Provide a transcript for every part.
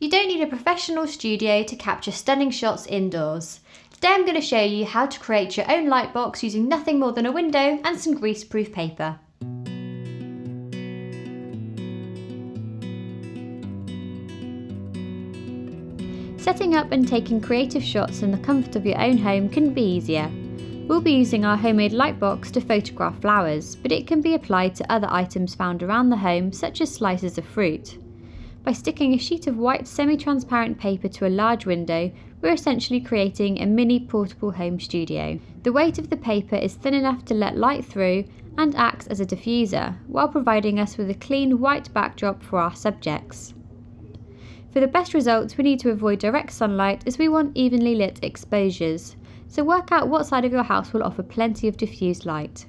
You don't need a professional studio to capture stunning shots indoors. Today I'm going to show you how to create your own lightbox using nothing more than a window and some greaseproof paper. Setting up and taking creative shots in the comfort of your own home couldn't be easier. We'll be using our homemade lightbox to photograph flowers, but it can be applied to other items found around the home, such as slices of fruit. By sticking a sheet of white semi-transparent paper to a large window, we're essentially creating a mini portable home studio. The weight of the paper is thin enough to let light through and acts as a diffuser, while providing us with a clean white backdrop for our subjects. For the best results, we need to avoid direct sunlight as we want evenly lit exposures, so work out what side of your house will offer plenty of diffused light.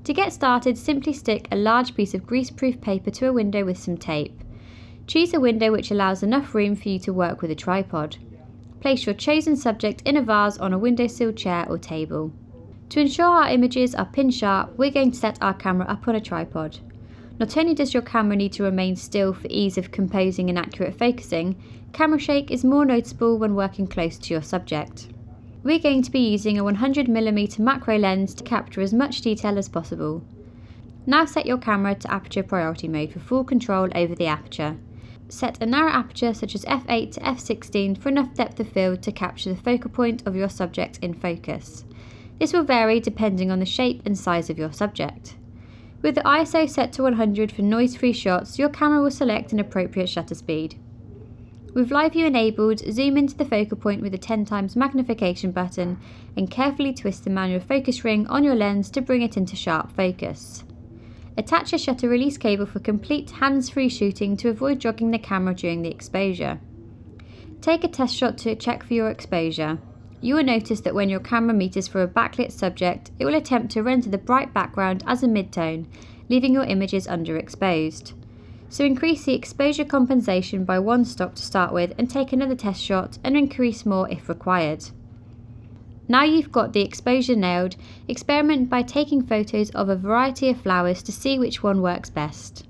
To get started, simply stick a large piece of greaseproof paper to a window with some tape. Choose a window which allows enough room for you to work with a tripod. Place your chosen subject in a vase on a windowsill chair or table. To ensure our images are pin sharp, we're going to set our camera up on a tripod. Not only does your camera need to remain still for ease of composing and accurate focusing, camera shake is more noticeable when working close to your subject. We're going to be using a 100mm macro lens to capture as much detail as possible. Now set your camera to aperture priority mode for full control over the aperture. Set a narrow aperture such as f8 to f16 for enough depth of field to capture the focal point of your subject in focus. This will vary depending on the shape and size of your subject. With the ISO set to 100 for noise-free shots, your camera will select an appropriate shutter speed. With Live View enabled, zoom into the focal point with a 10x magnification button and carefully twist the manual focus ring on your lens to bring it into sharp focus. Attach a shutter release cable for complete hands-free shooting to avoid jogging the camera during the exposure. Take a test shot to check for your exposure. You will notice that when your camera meters for a backlit subject, it will attempt to render the bright background as a midtone, leaving your images underexposed. So increase the exposure compensation by 1 stop to start with and take another test shot and increase more if required. Now you've got the exposure nailed, experiment by taking photos of a variety of flowers to see which one works best.